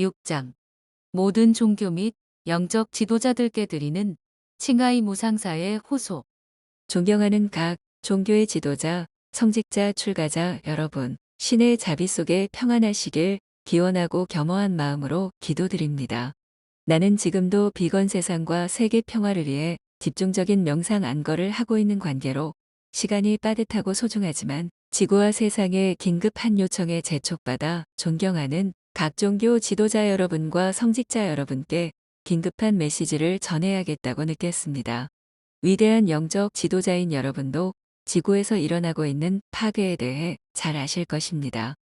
6장 모든 종교 및 영적 지도자들께 드리는 칭하이 무상사의 호소. 존경하는 각 종교의 지도자, 성직자, 출가자 여러분, 신의 자비 속에 평안하시길 기원하고 겸허한 마음으로 기도드립니다. 나는 지금도 비건 세상과 세계 평화를 위해 집중적인 명상 안거를 하고 있는 관계로 시간이 빠듯하고 소중하지만 지구와 세상의 긴급한 요청에 재촉받아 존경하는 각 종교 지도자 여러분과 성직자 여러분께 긴급한 메시지를 전해야겠다고 느꼈습니다. 위대한 영적 지도자인 여러분도 지구에서 일어나고 있는 파괴에 대해 잘 아실 것입니다.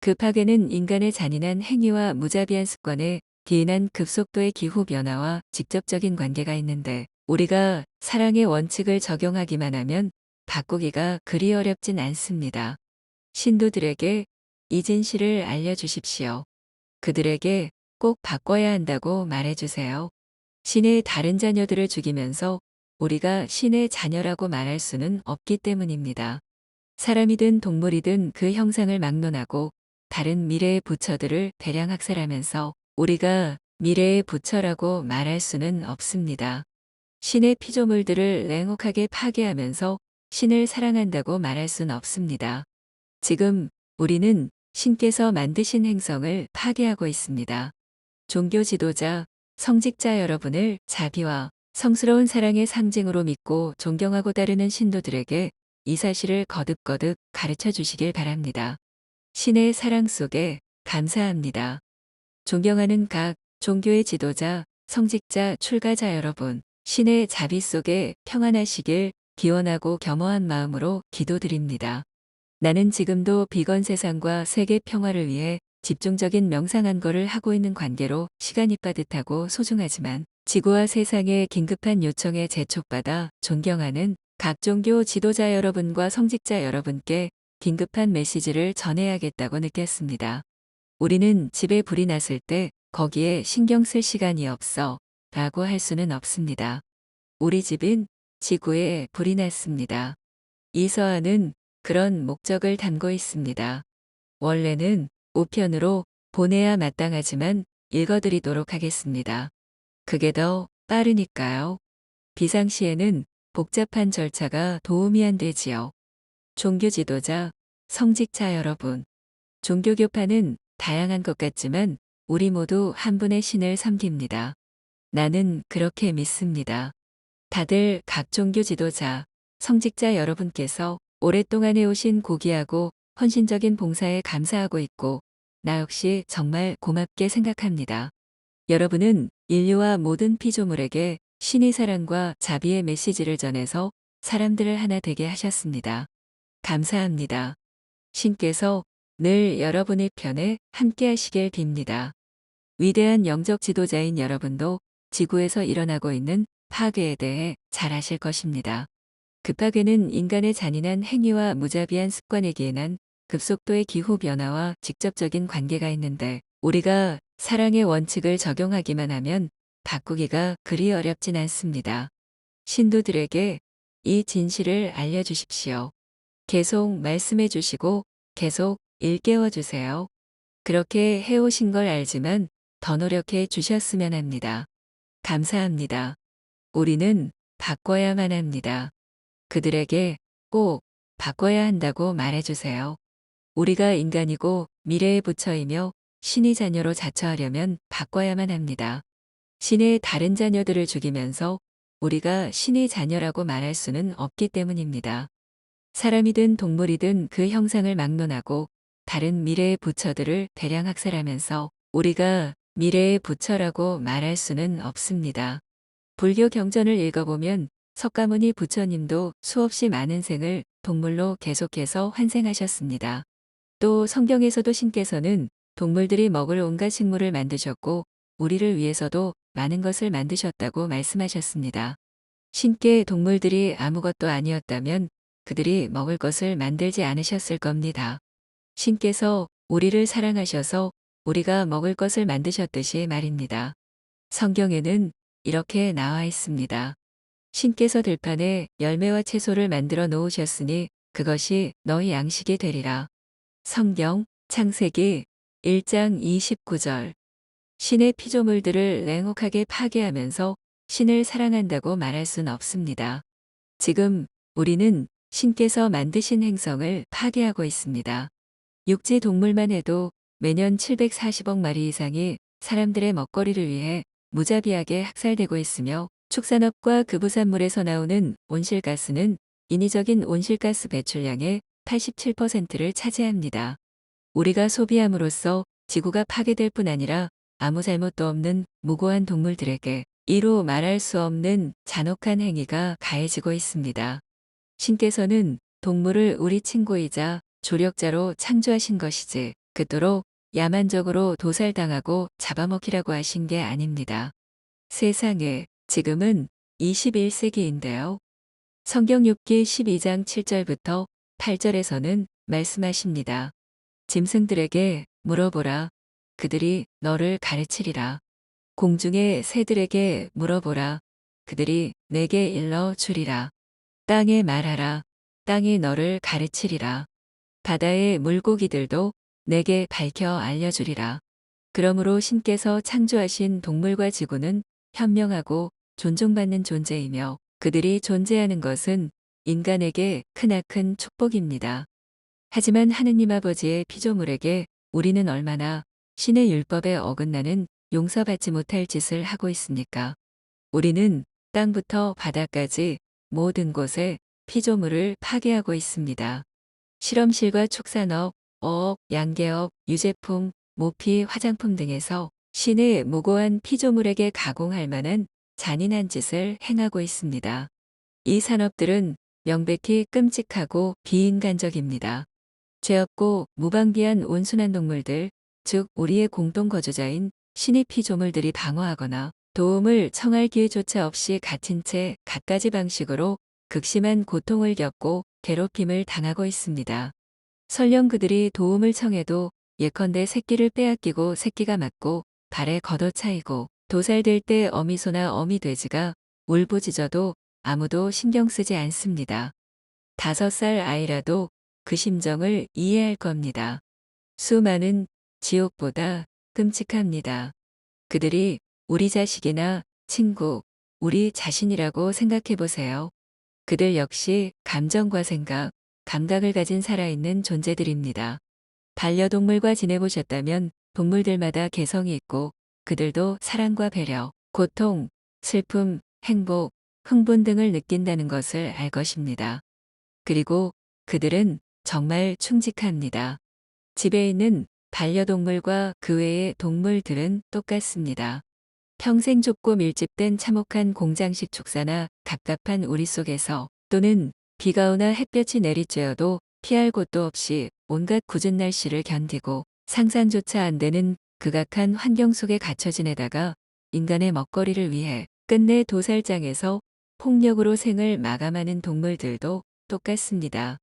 그 파괴는 인간의 잔인한 행위와 무자비한 습관에 기인한 급속도의 기후 변화와 직접적인 관계가 있는데 우리가 사랑의 원칙을 적용하기만 하면 바꾸기가 그리 어렵진 않습니다. 신도들에게 이 진실을 알려주십시오. 그들에게 꼭 바꿔야 한다고 말해주세요. 신의 다른 자녀들을 죽이면서 우리가 신의 자녀라고 말할 수는 없기 때문입니다. 사람이든 동물이든 그 형상을 막론하고 다른 미래의 부처들을 대량 학살하면서 우리가 미래의 부처라고 말할 수는 없습니다. 신의 피조물들을 냉혹하게 파괴하면서 신을 사랑한다고 말할 수는 없습니다. 지금 우리는 신께서 만드신 행성을 파괴하고 있습니다. 종교 지도자, 성직자 여러분을 자비와 성스러운 사랑의 상징으로 믿고 존경하고 따르는 신도들에게 이 사실을 거듭거듭 가르쳐 주시길 바랍니다. 신의 사랑 속에 감사합니다. 존경하는 각 종교의 지도자, 성직자, 출가자 여러분, 신의 자비 속에 평안하시길 기원하고 겸허한 마음으로 기도드립니다. 나는 지금도 비건 세상과 세계 평화를 위해 집중적인 명상 안거를 하고 있는 관계로 시간이 빠듯하고 소중하지만 지구와 세상의 긴급한 요청에 재촉받아 존경하는 각 종교 지도자 여러분과 성직자 여러분께 긴급한 메시지를 전해야겠다고 느꼈습니다. 우리는 집에 불이 났을 때 거기에 신경 쓸 시간이 없어 라고 할 수는 없습니다. 우리 집은 지구에 불이 났습니다. 이 서한은 그런 목적을 담고 있습니다. 원래는 우편으로 보내야 마땅하지만 읽어드리도록 하겠습니다. 그게 더 빠르니까요. 비상시에는 복잡한 절차가 도움이 안 되지요. 종교 지도자, 성직자 여러분. 종교교파는 다양한 것 같지만 우리 모두 한 분의 신을 섬깁니다. 나는 그렇게 믿습니다. 다들 각 종교 지도자, 성직자 여러분께서 오랫동안 해오신 고귀하고 헌신적인 봉사에 감사하고 있고 나 역시 정말 고맙게 생각합니다. 여러분은 인류와 모든 피조물에게 신의 사랑과 자비의 메시지를 전해서 사람들을 하나 되게 하셨습니다. 감사합니다. 신께서 늘 여러분의 편에 함께 하시길 빕니다. 위대한 영적 지도자인 여러분도 지구에서 일어나고 있는 파괴에 대해 잘 아실 것입니다. 그 파괴는 인간의 잔인한 행위와 무자비한 습관에 기인한 급속도의 기후 변화와 직접적인 관계가 있는데 우리가 사랑의 원칙을 적용하기만 하면 바꾸기가 그리 어렵진 않습니다. 신도들에게 이 진실을 알려주십시오. 계속 말씀해 주시고 계속 일깨워 주세요. 그렇게 해오신 걸 알지만 더 노력해 주셨으면 합니다. 감사합니다. 우리는 바꿔야만 합니다. 그들에게 꼭 바꿔야 한다고 말해주세요. 우리가 인간이고 미래의 부처이며 신의 자녀로 자처하려면 바꿔야만 합니다. 신의 다른 자녀들을 죽이면서 우리가 신의 자녀라고 말할 수는 없기 때문입니다. 사람이든 동물이든 그 형상을 막론하고 다른 미래의 부처들을 대량 학살하면서 우리가 미래의 부처라고 말할 수는 없습니다. 불교 경전을 읽어보면 석가모니 부처님도 수없이 많은 생을 동물로 계속해서 환생하셨습니다. 또 성경에서도 신께서는 동물들이 먹을 온갖 식물을 만드셨고 우리를 위해서도 많은 것을 만드셨다고 말씀하셨습니다. 신께 동물들이 아무것도 아니었다면 그들이 먹을 것을 만들지 않으셨을 겁니다. 신께서 우리를 사랑하셔서 우리가 먹을 것을 만드셨듯이 말입니다. 성경에는 이렇게 나와 있습니다. 신께서 들판에 열매와 채소를 만들어 놓으셨으니 그것이 너희 양식이 되리라. 성경 창세기 1장 29절. 신의 피조물들을 냉혹하게 파괴하면서 신을 사랑한다고 말할 순 없습니다. 지금 우리는 신께서 만드신 행성을 파괴하고 있습니다. 육지 동물만 해도 매년 740억 마리 이상이 사람들의 먹거리를 위해 무자비하게 학살되고 있으며 축산업과 그 부산물에서 나오는 온실가스는 인위적인 온실가스 배출량의 87%를 차지합니다. 우리가 소비함으로써 지구가 파괴될 뿐 아니라 아무 잘못도 없는 무고한 동물들에게 이루 말할 수 없는 잔혹한 행위가 가해지고 있습니다. 신께서는 동물을 우리 친구이자 조력자로 창조하신 것이지 그토록 야만적으로 도살당하고 잡아먹히라고 하신 게 아닙니다. 세상에 지금은 21세기인데요. 성경 욥기 12장 7절부터 8절에서는 말씀하십니다. 짐승들에게 물어보라. 그들이 너를 가르치리라. 공중의 새들에게 물어보라. 그들이 내게 일러 주리라. 땅에 말하라. 땅이 너를 가르치리라. 바다의 물고기들도 내게 밝혀 알려주리라. 그러므로 신께서 창조하신 동물과 지구는 현명하고 존중받는 존재이며 그들이 존재하는 것은 인간에게 크나큰 축복입니다. 하지만 하느님 아버지의 피조물에게 우리는 얼마나 신의 율법에 어긋나는 용서받지 못할 짓을 하고 있습니까? 우리는 땅부터 바다까지 모든 곳에 피조물을 파괴하고 있습니다. 실험실과 축산업, 어업, 양계업, 유제품, 모피, 화장품 등에서 신의 무고한 피조물에게 가공할 만한 잔인한 짓을 행하고 있습니다. 이 산업들은 명백히 끔찍하고 비인간적입니다. 죄 없고 무방비한 온순한 동물들, 즉 우리의 공동 거주자인 신의 피조물들이 방어하거나 도움을 청할 기회조차 없이 갇힌 채 갖가지 방식으로 극심한 고통을 겪고 괴롭힘을 당하고 있습니다. 설령 그들이 도움을 청해도 예컨대 새끼를 빼앗기고 새끼가 맞고 발에 걷어차이고 도살될 때 어미소나 어미돼지가 울부짖어도 아무도 신경 쓰지 않습니다. 5살 아이라도 그 심정을 이해할 겁니다. 수많은 지옥보다 끔찍합니다. 그들이 우리 자식이나 친구, 우리 자신이라고 생각해 보세요. 그들 역시 감정과 생각, 감각을 가진 살아있는 존재들입니다. 반려동물과 지내보셨다면 동물들마다 개성이 있고 그들도 사랑과 배려, 고통, 슬픔, 행복, 흥분 등을 느낀다는 것을 알 것입니다. 그리고 그들은 정말 충직합니다. 집에 있는 반려동물과 그 외의 동물들은 똑같습니다. 평생 좁고 밀집된 참혹한 공장식 축사나 갑갑한 우리 속에서 또는 비가 오나 햇볕이 내리쬐어도 피할 곳도 없이 온갖 굳은 날씨를 견디고 상상조차 안 되는 극악한 환경 속에 갇혀 지내다가 인간의 먹거리를 위해 끝내 도살장에서 폭력으로 생을 마감하는 동물들도 똑같습니다.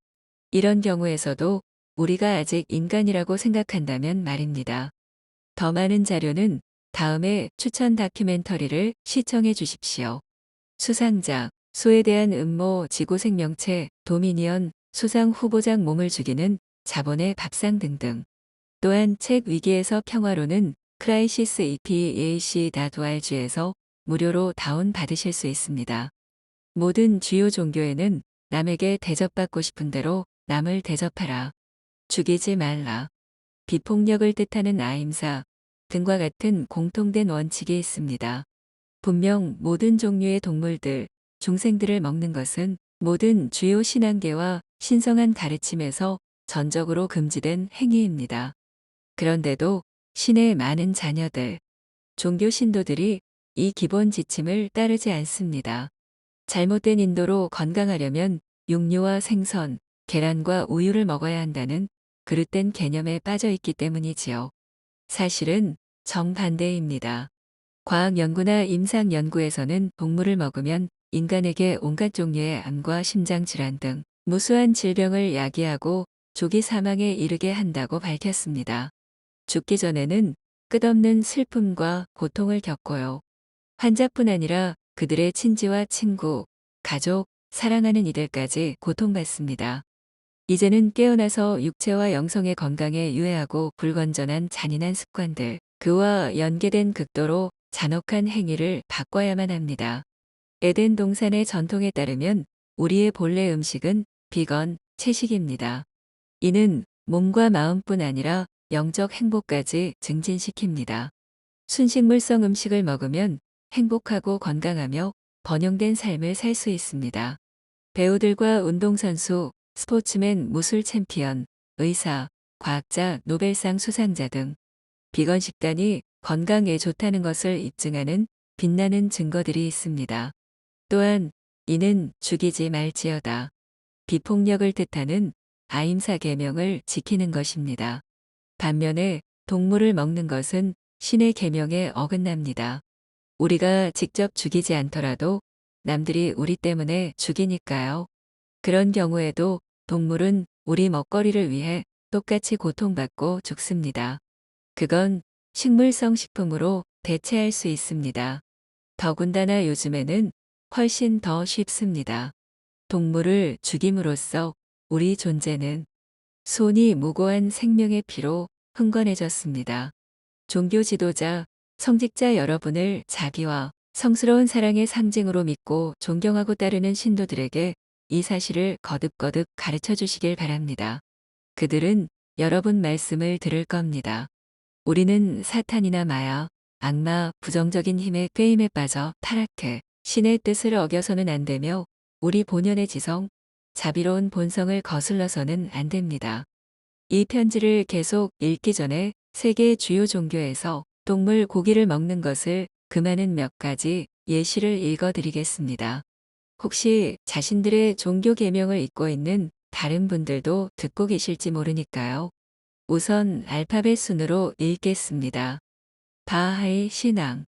이런 경우에서도 우리가 아직 인간이라고 생각한다면 말입니다. 더 많은 자료는 다음에 추천 다큐멘터리를 시청해 주십시오. 수상작, 소에 대한 음모, 지구 생명체, 도미니언, 수상 후보작 몸을 죽이는 자본의 밥상 등등. 또한 책 위기에서 평화로는 크라이시스 epac.org에서 무료로 다운 받으실 수 있습니다. 모든 주요 종교에는 남에게 대접받고 싶은 대로 남을 대접하라. 죽이지 말라. 비폭력을 뜻하는 아임사 등과 같은 공통된 원칙이 있습니다. 분명 모든 종류의 동물들, 중생들을 먹는 것은 모든 주요 신앙계와 신성한 가르침에서 전적으로 금지된 행위입니다. 그런데도 신의 많은 자녀들, 종교 신도들이 이 기본 지침을 따르지 않습니다. 잘못된 인도로 건강하려면 육류와 생선, 계란과 우유를 먹어야 한다는 그릇된 개념에 빠져 있기 때문이지요. 사실은 정반대입니다. 과학 연구나 임상 연구에서는 동물을 먹으면 인간에게 온갖 종류의 암과 심장 질환 등 무수한 질병을 야기하고 조기 사망에 이르게 한다고 밝혔습니다. 죽기 전에는 끝없는 슬픔과 고통을 겪고요. 환자뿐 아니라 그들의 친지와 친구, 가족, 사랑하는 이들까지 고통받습니다. 이제는 깨어나서 육체와 영성의 건강에 유해하고 불건전한 잔인한 습관들, 그와 연계된 극도로 잔혹한 행위를 바꿔야만 합니다. 에덴 동산의 전통에 따르면 우리의 본래 음식은 비건, 채식입니다. 이는 몸과 마음뿐 아니라 영적 행복까지 증진시킵니다. 순식물성 음식을 먹으면 행복하고 건강하며 번영된 삶을 살 수 있습니다. 배우들과 운동선수, 스포츠맨, 무술 챔피언, 의사, 과학자, 노벨상 수상자 등 비건 식단이 건강에 좋다는 것을 입증하는 빛나는 증거들이 있습니다. 또한 이는 죽이지 말지어다. 비폭력을 뜻하는 아임사 계명을 지키는 것입니다. 반면에 동물을 먹는 것은 신의 계명에 어긋납니다. 우리가 직접 죽이지 않더라도 남들이 우리 때문에 죽이니까요. 그런 경우에도 동물은 우리 먹거리를 위해 똑같이 고통받고 죽습니다. 그건 식물성 식품으로 대체할 수 있습니다. 더군다나 요즘에는 훨씬 더 쉽습니다. 동물을 죽임으로써 우리 존재는 손이 무고한 생명의 피로 흥건해졌습니다. 종교 지도자, 성직자 여러분을 자비와 성스러운 사랑의 상징으로 믿고 존경하고 따르는 신도들에게 이 사실을 거듭거듭 가르쳐 주시길 바랍니다. 그들은 여러분 말씀을 들을 겁니다. 우리는 사탄이나 마약, 악마, 부정적인 힘의 꾀임에 빠져 타락해 신의 뜻을 어겨서는 안 되며 우리 본연의 지성, 자비로운 본성을 거슬러서는 안 됩니다. 이 편지를 계속 읽기 전에 세계 주요 종교에서 동물 고기를 먹는 것을 금하는 몇 가지 예시를 읽어드리겠습니다. 혹시 자신들의 종교 계명을 잊고 있는 다른 분들도 듣고 계실지 모르니까요. 우선 알파벳 순으로 읽겠습니다. 바하의 신앙.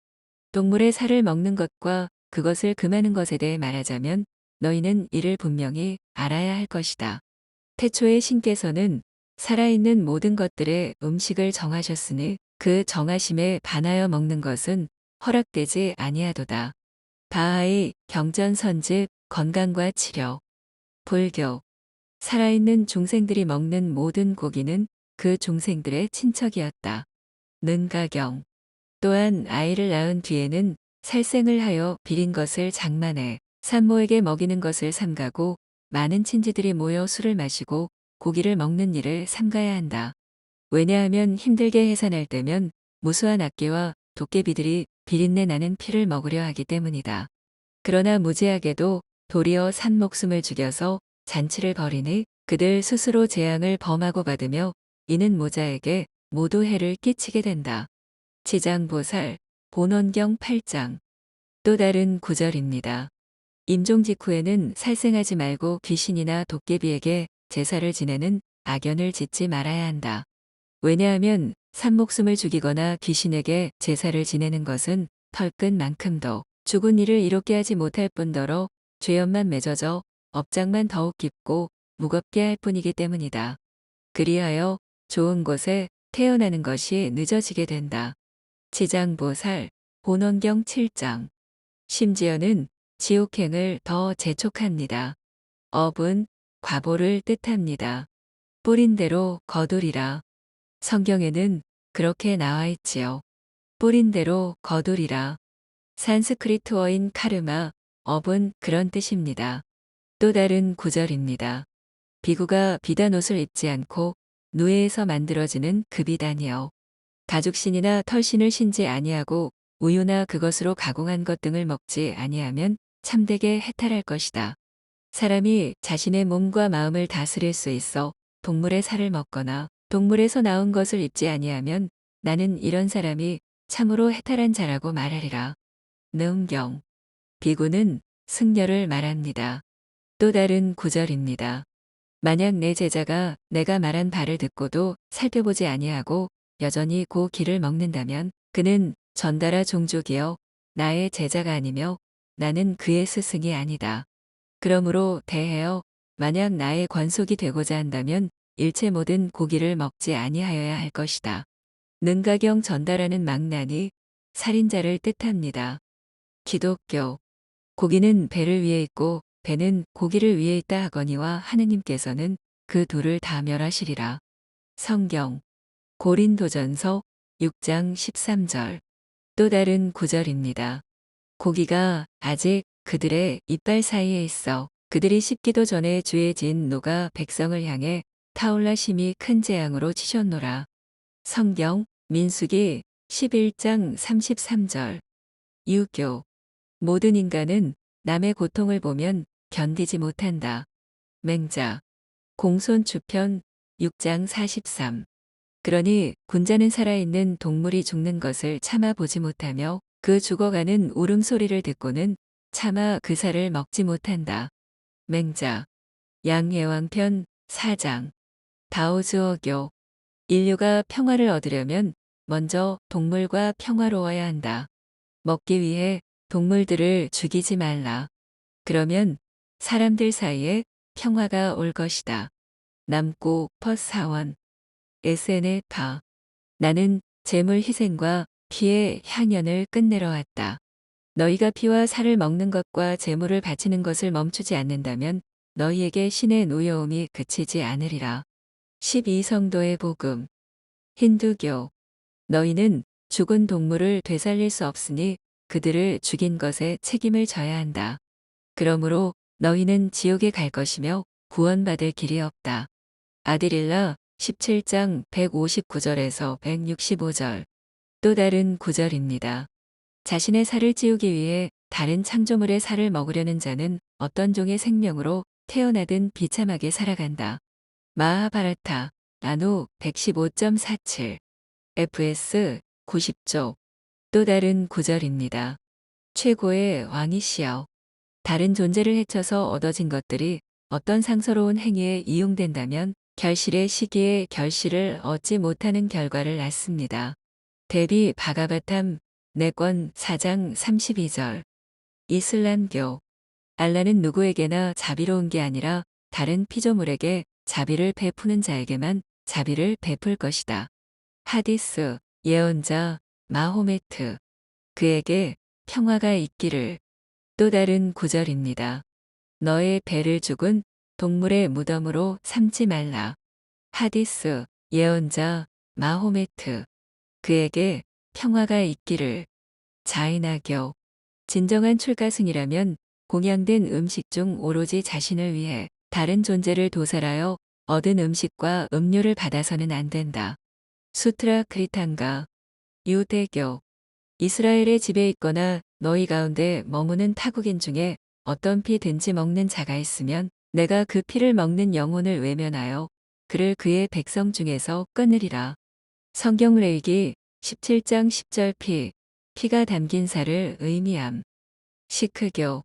동물의 살을 먹는 것과 그것을 금하는 것에 대해 말하자면 너희는 이를 분명히 알아야 할 것이다. 태초에 신께서는 살아있는 모든 것들의 음식을 정하셨으니 그 정하심에 반하여 먹는 것은 허락되지 아니하도다. 바하의 경전선집 건강과 치료. 불교. 살아있는 중생들이 먹는 모든 고기는 그 중생들의 친척이었다. 는가경. 또한 아이를 낳은 뒤에는 살생을 하여 비린 것을 장만해 산모에게 먹이는 것을 삼가고 많은 친지들이 모여 술을 마시고 고기를 먹는 일을 삼가야 한다. 왜냐하면 힘들게 해산할 때면 무수한 악귀와 도깨비들이 비린내 나는 피를 먹으려 하기 때문이다. 그러나 무지하게도 도리어 산 목숨을 죽여서 잔치를 벌이니 그들 스스로 재앙을 범하고 받으며 이는 모자에게 모두 해를 끼치게 된다. 지장보살, 본원경 8장. 또 다른 구절입니다. 임종 직후에는 살생하지 말고 귀신이나 도깨비에게 제사를 지내는 악연을 짓지 말아야 한다. 왜냐하면 산목숨을 죽이거나 귀신에게 제사를 지내는 것은 털끝만큼도 죽은 이를 이롭게 하지 못할 뿐더러 죄업만 맺어져 업장만 더욱 깊고 무겁게 할 뿐이기 때문이다. 그리하여 좋은 곳에 태어나는 것이 늦어지게 된다. 지장보살, 본원경 7장. 심지어는 지옥행을 더 재촉합니다. 업은 과보를 뜻합니다. 뿌린 대로 거두리라. 성경에는 그렇게 나와 있지요. 뿌린 대로 거두리라. 산스크리트어인 카르마, 업은 그런 뜻입니다. 또 다른 구절입니다. 비구가 비단 옷을 입지 않고 누에에서 만들어지는 그 비단이여. 가죽신이나 털신을 신지 아니하고 우유나 그것으로 가공한 것 등을 먹지 아니하면 참되게 해탈할 것이다. 사람이 자신의 몸과 마음을 다스릴 수 있어 동물의 살을 먹거나 동물에서 나온 것을 입지 아니하면 나는 이런 사람이 참으로 해탈한 자라고 말하리라. 능경. 비구는 승려를 말합니다. 또 다른 구절입니다. 만약 내 제자가 내가 말한 바를 듣고도 살펴보지 아니하고 여전히 그 길을 먹는다면 그는 전달아 종족이여 나의 제자가 아니며 나는 그의 스승이 아니다. 그러므로 대하여 만약 나의 관속이 되고자 한다면 일체 모든 고기를 먹지 아니하여야 할 것이다. 능가경 전달하는 망나니 살인자를 뜻합니다. 기독교. 고기는 배를 위해 있고 배는 고기를 위해 있다 하거니와 하느님께서는 그 둘을 다 멸하시리라. 성경. 고린도전서 6장 13절. 또 다른 구절입니다. 고기가 아직 그들의 이빨 사이에 있어 그들이 씹기도 전에 주의 진 노가 백성을 향해 타올라 심히 큰 재앙으로 치셨노라. 성경 민수기 11장 33절. 유교. 모든 인간은 남의 고통을 보면 견디지 못한다. 맹자. 공손주편 6장 43. 그러니 군자는 살아있는 동물이 죽는 것을 참아 보지 못하며 그 죽어가는 울음소리를 듣고는 차마 그 살을 먹지 못한다. 맹자. 양예왕편 4장. 다오즈어교. 인류가 평화를 얻으려면 먼저 동물과 평화로워야 한다. 먹기 위해 동물들을 죽이지 말라. 그러면 사람들 사이에 평화가 올 것이다. 남고 퍼사원. SNL 파. 나는 재물 희생과 피의 향연을 끝내러 왔다. 너희가 피와 살을 먹는 것과 재물을 바치는 것을 멈추지 않는다면 너희에게 신의 노여움이 그치지 않으리라. 12성도의 복음. 힌두교. 너희는 죽은 동물을 되살릴 수 없으니 그들을 죽인 것에 책임을 져야 한다. 그러므로 너희는 지옥에 갈 것이며 구원받을 길이 없다. 아디릴라 17장 159절에서 165절. 또 다른 구절입니다. 자신의 살을 찌우기 위해 다른 창조물의 살을 먹으려는 자는 어떤 종의 생명으로 태어나든 비참하게 살아간다. 마하바라타 나누 115.47. FS 90쪽. 또 다른 구절입니다. 최고의 왕이시여. 다른 존재를 해쳐서 얻어진 것들이 어떤 상서로운 행위에 이용된다면 결실의 시기에 결실을 얻지 못하는 결과를 낳습니다. 데비 바가바탐 내권 4장 32절. 이슬람교. 알라는 누구에게나 자비로운 게 아니라 다른 피조물에게 자비를 베푸는 자에게만 자비를 베풀 것이다. 하디스 예언자 마호메트. 그에게 평화가 있기를. 또 다른 구절입니다. 너의 배를 죽은 동물의 무덤으로 삼지 말라. 하디스 예언자 마호메트. 그에게 평화가 있기를. 자이나교. 진정한 출가승이라면 공양된 음식 중 오로지 자신을 위해 다른 존재를 도살하여 얻은 음식과 음료를 받아서는 안 된다. 수트라 크리탄가. 유대교. 이스라엘의 집에 있거나 너희 가운데 머무는 타국인 중에 어떤 피든지 먹는 자가 있으면 내가 그 피를 먹는 영혼을 외면하여 그를 그의 백성 중에서 끊으리라. 성경 레위기 17장 10절. 피가 담긴 살을 의미함. 시크교.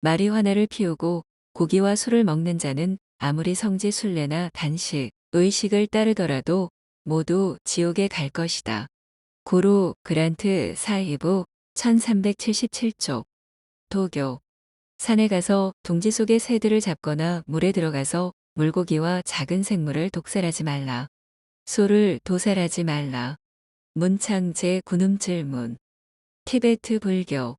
마리화나를 피우고 고기와 술을 먹는 자는 아무리 성지 순례나 단식, 의식을 따르더라도 모두 지옥에 갈 것이다. 고루 그란트 사이브 1377쪽. 도교. 산에 가서 둥지 속의 새들을 잡거나 물에 들어가서 물고기와 작은 생물을 독살하지 말라. 소를 도살하지 말라. 문창 제9음질문. 티베트 불교.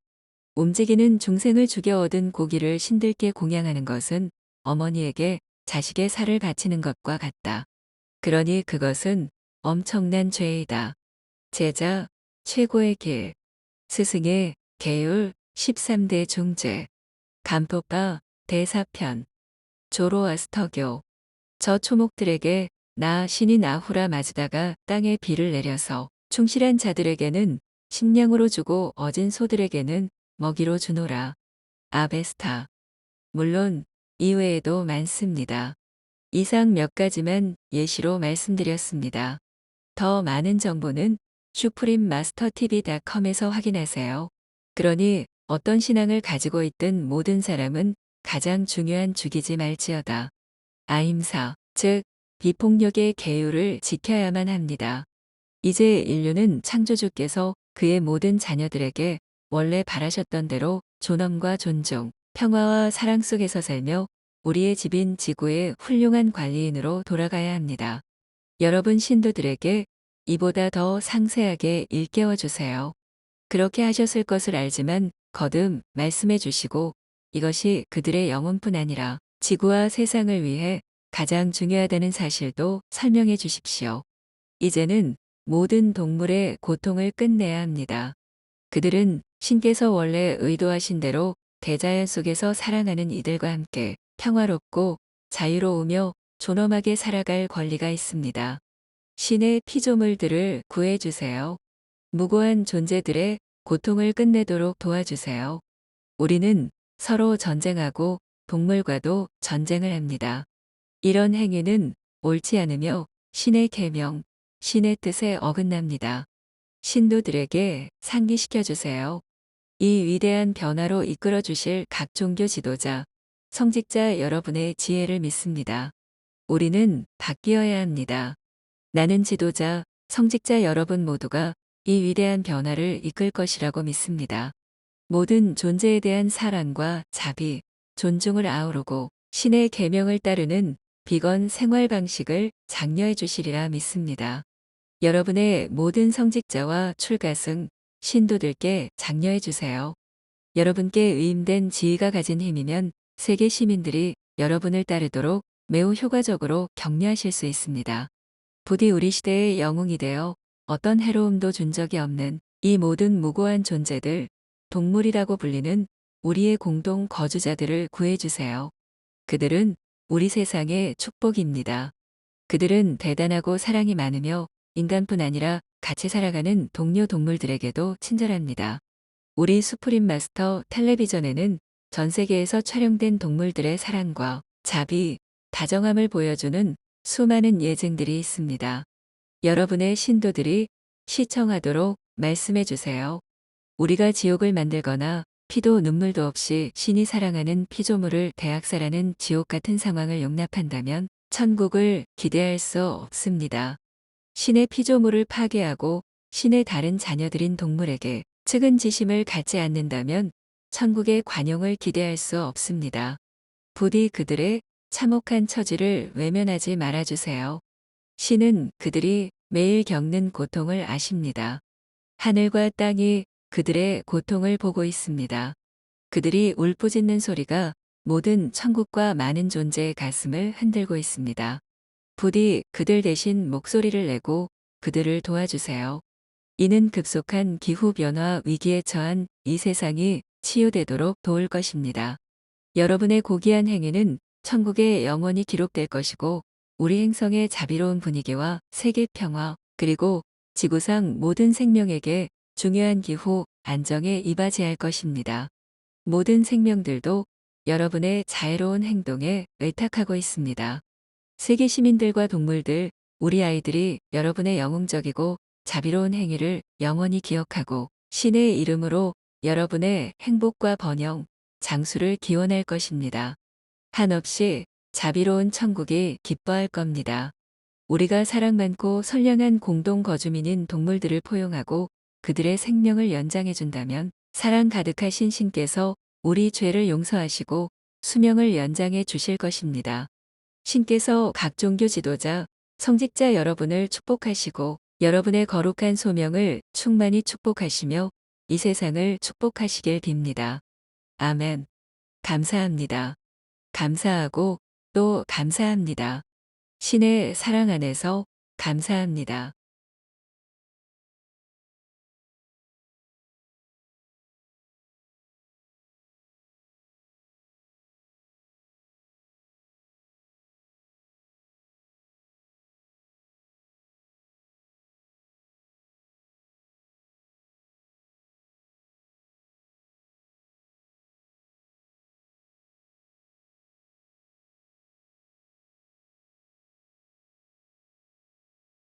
움직이는 중생을 죽여 얻은 고기를 신들께 공양하는 것은 어머니에게 자식의 살을 바치는 것과 같다. 그러니 그것은 엄청난 죄이다. 제자 최고의 길. 스승의 계율 13대 중죄. 간포파 대사편. 조로아스터교. 저 초목들에게 나 신인 아후라 마즈다가 땅에 비를 내려서 충실한 자들에게는 식량으로 주고 얻은 소들에게는 먹이로 주노라. 아베스타. 물론 이외에도 많습니다. 이상 몇 가지만 예시로 말씀드렸습니다. 더 많은 정보는 suprememastertv.com에서 확인하세요. 그러니 어떤 신앙을 가지고 있든 모든 사람은 가장 중요한 죽이지 말지어다. 아임사, 즉 비폭력의 계율을 지켜야만 합니다. 이제 인류는 창조주께서 그의 모든 자녀들에게 원래 바라셨던 대로 존엄과 존중, 평화와 사랑 속에서 살며 우리의 집인 지구의 훌륭한 관리인으로 돌아가야 합니다. 여러분 신도들에게 이보다 더 상세하게 일깨워 주세요. 그렇게 하셨을 것을 알지만 거듭 말씀해 주시고 이것이 그들의 영혼뿐 아니라 지구와 세상을 위해 가장 중요하다는 사실도 설명해 주십시오. 이제는 모든 동물의 고통을 끝내야 합니다. 그들은 신께서 원래 의도하신 대로 대자연 속에서 살아가는 이들과 함께 평화롭고 자유로우며 존엄하게 살아갈 권리가 있습니다. 신의 피조물들을 구해주세요. 무고한 존재들의 고통을 끝내도록 도와주세요. 우리는 서로 전쟁하고 동물과도 전쟁을 합니다. 이런 행위는 옳지 않으며 신의 계명, 신의 뜻에 어긋납니다. 신도들에게 상기시켜 주세요. 이 위대한 변화로 이끌어 주실 각 종교 지도자, 성직자 여러분의 지혜를 믿습니다. 우리는 바뀌어야 합니다. 나는 지도자, 성직자 여러분 모두가 이 위대한 변화를 이끌 것이라고 믿습니다. 모든 존재에 대한 사랑과 자비, 존중을 아우르고 신의 계명을 따르는 비건 생활 방식을 장려해 주시리라 믿습니다. 여러분의 모든 성직자와 출가승, 신도들께 장려해 주세요. 여러분께 위임된 지위가 가진 힘이면 세계 시민들이 여러분을 따르도록 매우 효과적으로 격려하실 수 있습니다. 부디 우리 시대의 영웅이 되어 어떤 해로움도 준 적이 없는 이 모든 무고한 존재들, 동물이라고 불리는 우리의 공동 거주자들을 구해주세요. 그들은 우리 세상의 축복입니다. 그들은 대단하고 사랑이 많으며 인간뿐 아니라 같이 살아가는 동료 동물들에게도 친절합니다. 우리 수프림 마스터 텔레비전에는 전 세계에서 촬영된 동물들의 사랑과 자비, 다정함을 보여주는 수많은 예증들이 있습니다. 여러분의 신도들이 시청하도록 말씀해 주세요. 우리가 지옥을 만들거나 피도 눈물도 없이 신이 사랑하는 피조물을 대학살하는 지옥 같은 상황을 용납한다면 천국을 기대할 수 없습니다. 신의 피조물을 파괴하고 신의 다른 자녀들인 동물에게 측은지심을 갖지 않는다면 천국의 관용을 기대할 수 없습니다. 부디 그들의 참혹한 처지를 외면하지 말아주세요. 신은 그들이 매일 겪는 고통을 아십니다. 하늘과 땅이 그들의 고통을 보고 있습니다. 그들이 울부짖는 소리가 모든 천국과 많은 존재의 가슴을 흔들고 있습니다. 부디 그들 대신 목소리를 내고 그들을 도와주세요. 이는 급속한 기후변화 위기에 처한 이 세상이 치유되도록 도울 것입니다. 여러분의 고귀한 행위는 천국에 영원히 기록될 것이고 우리 행성의 자비로운 분위기와 세계 평화 그리고 지구상 모든 생명에게 중요한 기후 안정에 이바지할 것입니다. 모든 생명들도 여러분의 자애로운 행동에 의탁하고 있습니다. 세계 시민들과 동물들, 우리 아이들이 여러분의 영웅적이고 자비로운 행위를 영원히 기억하고 신의 이름으로 여러분의 행복과 번영, 장수를 기원할 것입니다. 한없이 자비로운 천국이 기뻐할 겁니다. 우리가 사랑 많고 선량한 공동 거주민인 동물들을 포용하고 그들의 생명을 연장해 준다면 사랑 가득하신 신께서 우리 죄를 용서하시고 수명을 연장해 주실 것입니다. 신께서 각 종교 지도자, 성직자 여러분을 축복하시고 여러분의 거룩한 소명을 충만히 축복하시며 이 세상을 축복하시길 빕니다. 아멘. 감사합니다. 감사하고 또 감사합니다. 신의 사랑 안에서 감사합니다.